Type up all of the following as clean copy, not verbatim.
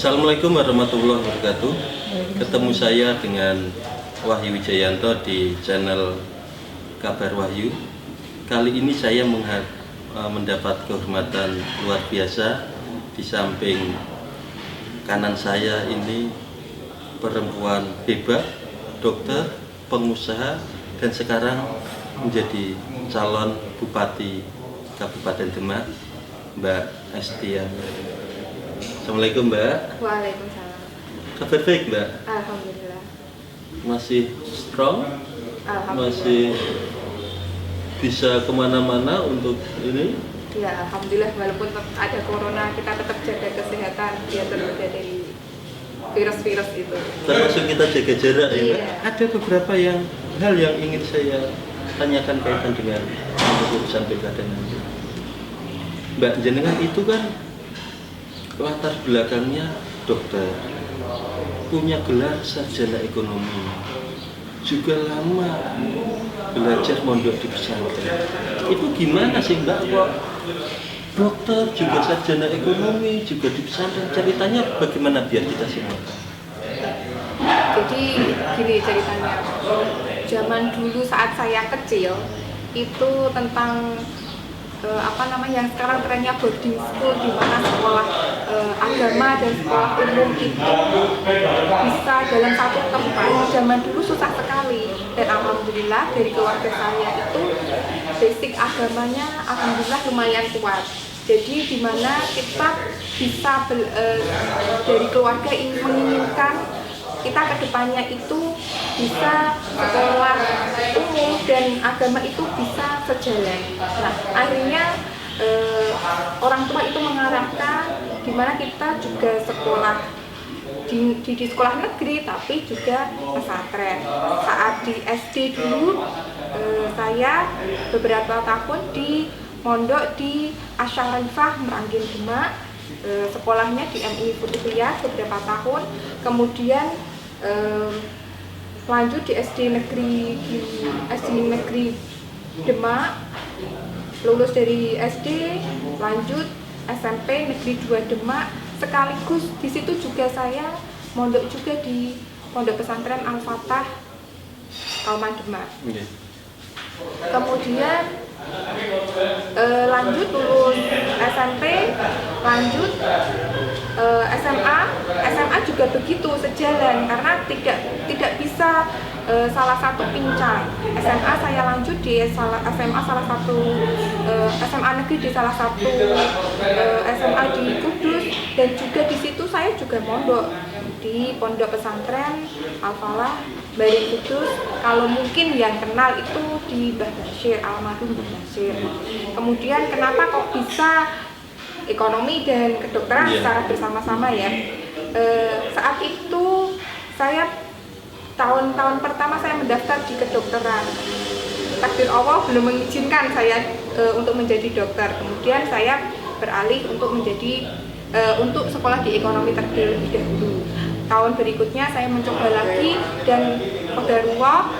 Assalamualaikum warahmatullahi wabarakatuh. Ketemu saya dengan Wahyu Wijayanto di channel Kabar Wahyu. Kali ini saya mendapat kehormatan luar biasa. Di samping kanan saya ini perempuan hebat, dokter, pengusaha, dan sekarang menjadi calon Bupati Kabupaten Demak, Mbak Estia. Assalamualaikum Mbak. Waalaikumsalam. Kabar baik Mbak? Alhamdulillah. Masih strong? Alhamdulillah. Masih bisa kemana-mana untuk ini? Ya, alhamdulillah, walaupun ada corona kita tetap jaga kesehatan biar terhindar dari virus-virus itu. Termasuk kita jaga jarak ya Mbak? Iya. Ada beberapa hal yang ingin saya tanyakan kaitan dengan urusan pilkada nanti. Mbak, jenengan itu kan latar belakangnya dokter, punya gelar sarjana ekonomi, juga lama belajar mondok di pesantren. Itu gimana sih Mbak, kok dokter juga sarjana ekonomi juga di pesantren? Ceritanya bagaimana biar kita semua? Jadi gini ceritanya, zaman dulu saat saya kecil itu tentang yang sekarang trennya boarding school, di mana sekolah agama dan sekolah umum itu bisa dalam satu tempat. Zaman dulu susah sekali, dan alhamdulillah dari keluarga saya itu basic agamanya alhamdulillah lumayan kuat. Jadi di mana kita bisa dari keluarga menginginkan kita kedepannya itu bisa sekolah umum dan agama itu bisa sejalan. Nah, akhirnya orang tua itu mengarahkan di mana kita juga sekolah di sekolah negeri tapi juga pesantren. Saat di SD dulu saya beberapa tahun di mondok di Asyarifah Meranggen Demak. Sekolahnya di MI Kutubiyah beberapa tahun, kemudian lanjut di SD negeri Demak, lulus dari SD, lanjut SMP Negeri 2 Demak, sekaligus di situ juga saya mondok juga di Pondok Pesantren Al-Fatah Kauman Demak. Okay. Kemudian lanjut lulus SMP, lanjut SMA juga begitu sejalan karena tidak bisa salah satu pincang. SMA saya lanjut di SMA negeri di salah satu SMA di Kudus, dan juga di situ saya juga mondok di Pondok Pesantren Al-Falah Bari Kudus. Kalau mungkin yang kenal itu di Mbah Bashir, almarhum Mbah Bashir. Kemudian kenapa kok bisa ekonomi dan kedokteran secara bersama-sama ya? Saat itu saya tahun pertama saya mendaftar di kedokteran. Takdir Allah belum mengizinkan saya untuk menjadi dokter. Kemudian saya beralih untuk untuk sekolah di ekonomi terlebih dahulu. Tahun berikutnya saya mencoba lagi dan qadarullah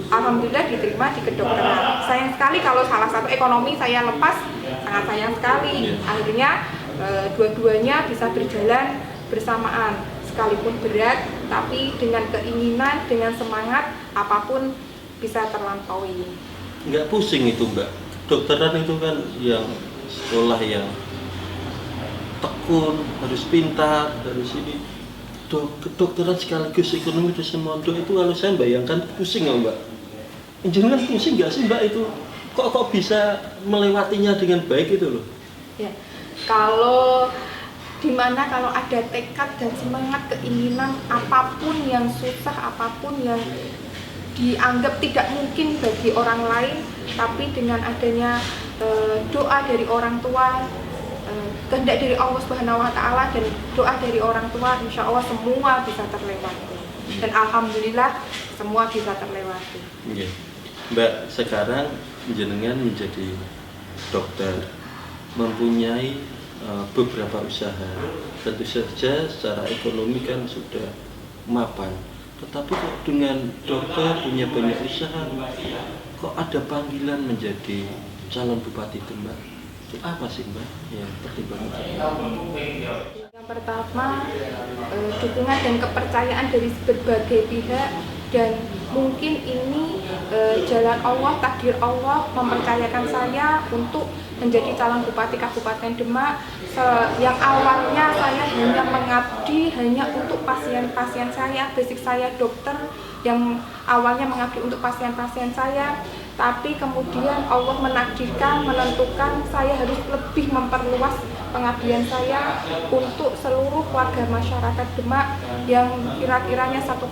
alhamdulillah diterima di kedokteran. Sayang sekali kalau salah satu ekonomi saya lepas, sangat sayang sekali. Akhirnya dua-duanya bisa berjalan bersamaan, sekalipun berat, tapi dengan keinginan, dengan semangat, apapun bisa terlampaui. Nggak pusing itu Mbak? Dokteran itu kan yang sekolah yang tekun, harus pintar, harus ini. Kedokteran sekaligus ekonomi di mondok itu kalau saya bayangkan pusing nggak Mbak? Jangan pusing nggak sih Mbak itu? Kok bisa melewatinya dengan baik itu loh? Ya, kalau ada tekad dan semangat, keinginan, apapun yang susah, apapun yang dianggap tidak mungkin bagi orang lain, tapi dengan adanya doa dari orang tua, kehendak dari Allah Subhanahu wa Ta'ala, dan doa dari orang tua, insya Allah semua bisa terlewati. Dan alhamdulillah semua bisa terlewati. Yeah. Mbak, sekarang jenengan menjadi dokter, mempunyai beberapa usaha. Tentu saja secara ekonomi kan sudah mapan. Tetapi kok dengan dokter punya banyak usaha, kok ada panggilan menjadi calon Bupati Demak? Itu apa sih Mbak yang pertimbangan? Pertama, dukungan dan kepercayaan dari berbagai pihak, dan mungkin ini jalan Allah, takdir Allah mempercayakan saya untuk menjadi calon bupati Kabupaten Demak. Yang awalnya saya hanya mengabdi hanya untuk pasien-pasien saya, basic saya dokter yang awalnya mengabdi untuk pasien-pasien saya, tapi kemudian Allah menakdirkan, menentukan saya harus lebih memperluas pengabdian saya untuk seluruh warga masyarakat Demak yang kira-kiranya 1,2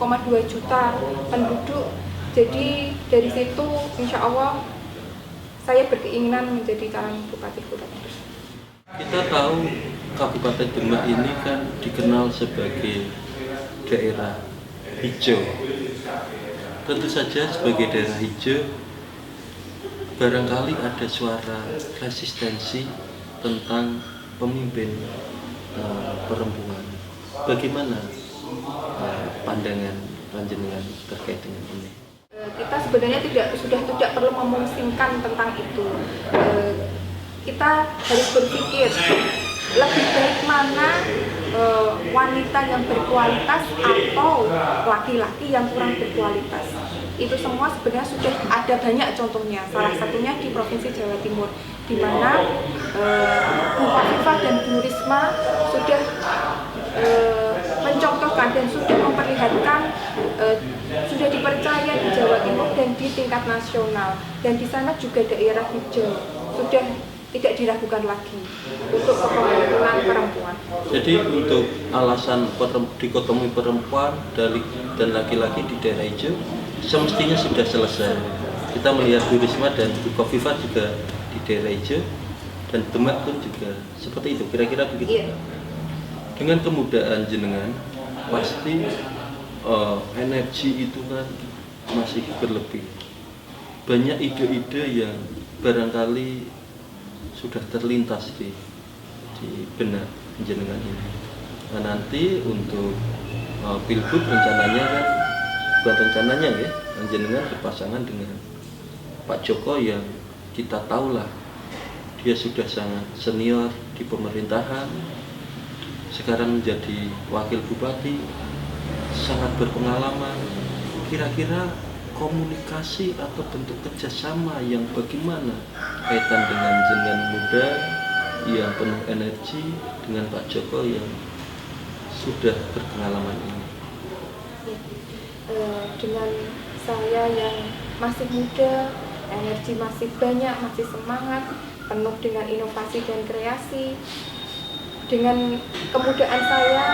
juta penduduk. Jadi dari situ insya Allah saya berkeinginan menjadi calon bupati Kabupaten Demak. Kita tahu Kabupaten Demak ini kan dikenal sebagai daerah hijau. Tentu saja sebagai daerah hijau barangkali ada suara resistensi tentang pemimpin perempuan. Bagaimana pandangan panjenengan terkait dengan ini? Kita sebenarnya sudah tidak perlu memusingkan tentang itu. Kita harus berpikir lebih baik mana wanita yang berkualitas atau laki-laki yang kurang berkualitas. Itu semua sebenarnya sudah ada banyak contohnya. Salah satunya di Provinsi Jawa Timur, di mana Bu Khofifah dan Bu Risma sudah mencontohkan dan sudah memperlihatkan, sudah dipercaya di Jawa Timur dan di tingkat nasional, dan di sana juga daerah hijau sudah tidak diragukan lagi untuk kepemimpinan perempuan. Jadi untuk alasan dikotomi perempuan dan laki-laki di daerah hijau semestinya sudah selesai. Kita melihat Bu Risma dan Bu Khofifah juga di daerah hijau, dan Demak pun juga seperti itu, kira-kira begitu. Iya. Dengan kemudahan jenengan, pasti energi itu kan masih berlebih. Banyak ide-ide yang barangkali sudah terlintas di benak jenengan ini. Nah, nanti untuk pilgub rencananya kan, bukan rencananya ya, jenengan berpasangan dengan Pak Joko yang kita tahulah dia sudah sangat senior di pemerintahan, sekarang menjadi wakil bupati, sangat berpengalaman. Kira-kira komunikasi atau bentuk kerjasama yang bagaimana kaitan dengan jenengan muda yang penuh energi dengan Pak Joko yang sudah berpengalaman ini? Dengan saya yang masih muda, energi masih banyak, masih semangat, penuh dengan inovasi dan kreasi, dengan kemudahan saya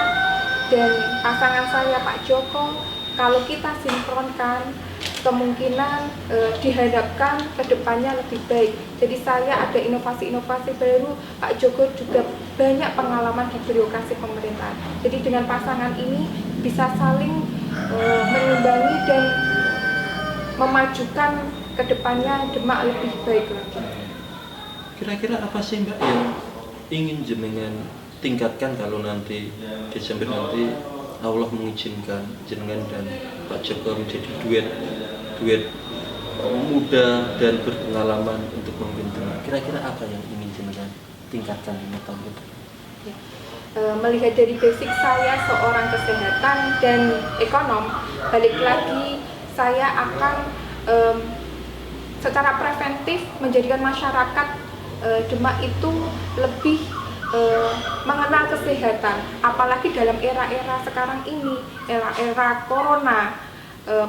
dan pasangan saya Pak Joko, kalau kita sinkronkan, kemungkinan diharapkan kedepannya lebih baik. Jadi saya ada inovasi-inovasi baru, Pak Joko juga banyak pengalaman di birokrasi pemerintahan. Jadi dengan pasangan ini bisa saling mengimbangi dan memajukan kedepannya Demak lebih baik lagi. Kira-kira apa sih Mbak yang ingin jenengan tingkatkan kalau nanti Desember nanti Allah mengizinkan jenengan dan Pak Joko menjadi duet muda dan berpengalaman untuk memimpin. Kira-kira apa yang ingin jenengan tingkatkan di tahun itu? Melihat dari basic saya seorang kesehatan dan ekonom, balik lagi saya akan secara preventif menjadikan masyarakat Demak itu lebih mengenal kesehatan, apalagi dalam era-era sekarang ini, era corona,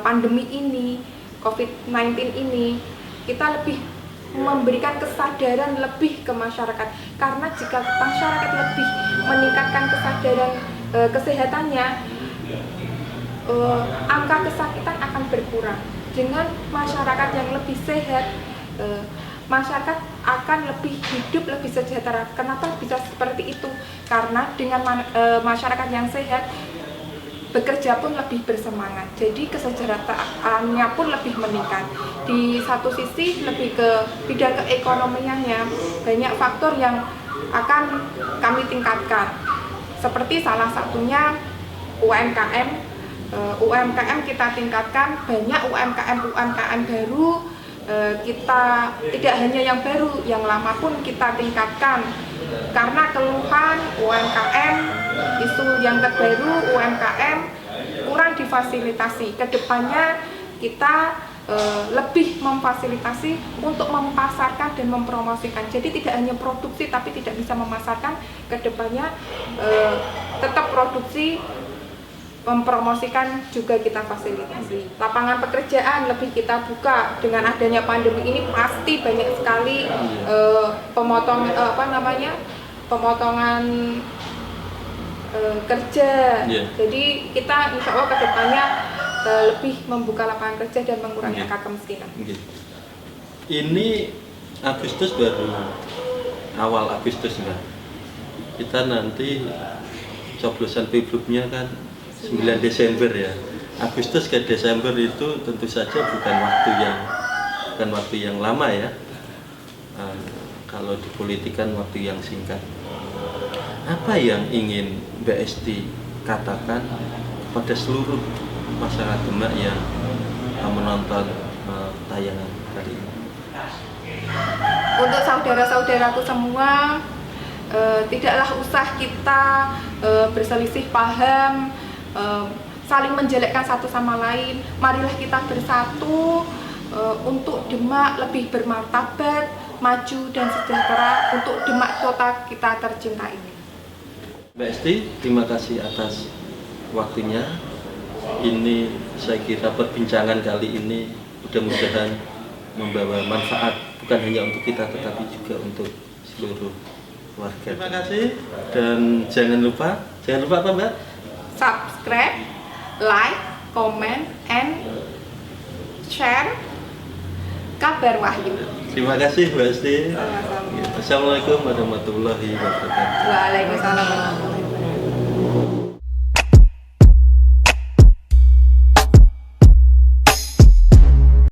pandemi ini, COVID-19 ini, kita lebih memberikan kesadaran lebih ke masyarakat. Karena jika masyarakat lebih meningkatkan kesadaran kesehatannya, angka kesakitan akan berkurang. Dengan masyarakat yang lebih sehat, masyarakat akan lebih hidup lebih sejahtera. Kenapa bisa seperti itu? Karena dengan masyarakat yang sehat, bekerja pun lebih bersemangat. Jadi kesejahteraannya pun lebih meningkat. Di satu sisi lebih ke bidang keekonomiannya, banyak faktor yang akan kami tingkatkan. Seperti salah satunya UMKM. UMKM kita tingkatkan, banyak UMKM baru. Kita tidak hanya yang baru, yang lama pun kita tingkatkan. karena keluhan UMKM, isu yang terbaru UMKM kurang difasilitasi. Kedepannya kita lebih memfasilitasi untuk memasarkan dan mempromosikan. Jadi tidak hanya produksi tapi tidak bisa memasarkan. Kedepannya tetap produksi, mempromosikan juga kita fasilitasi. Lapangan pekerjaan lebih kita buka. Dengan adanya pandemi ini pasti banyak sekali pemotongan kerja. Jadi kita insya Allah kedepannya lebih membuka lapangan kerja dan mengurangi angka kemiskinan. Ini Agustus baru awal Agustus Mbak. Kita nanti coblosan pilgubnya kan 9 Desember ya. Agustus ke Desember itu tentu saja bukan waktu yang lama ya. Kalau di politik kan waktu yang singkat. Apa yang ingin Mbak Esti katakan kepada seluruh masyarakat Demak yang menonton tayangan kali ini? Untuk saudara-saudaraku semua, tidaklah usah kita berselisih paham, saling menjelekkan satu sama lain. Marilah kita bersatu untuk Demak lebih bermartabat, maju dan sejahtera untuk Demak kota kita tercinta ini. Mbak Esti, terima kasih atas waktunya. Ini saya kira perbincangan kali ini mudah-mudahan membawa manfaat bukan hanya untuk kita tetapi juga untuk seluruh warga. Terima kasih dan jangan lupa apa Mbak? Subscribe, like, comment, and share Kabar Wahyu. Terima kasih Mbak Esti. Sama-sama. Assalamualaikum warahmatullahi wabarakatuh. Waalaikumsalam warahmatullahi wabarakatuh.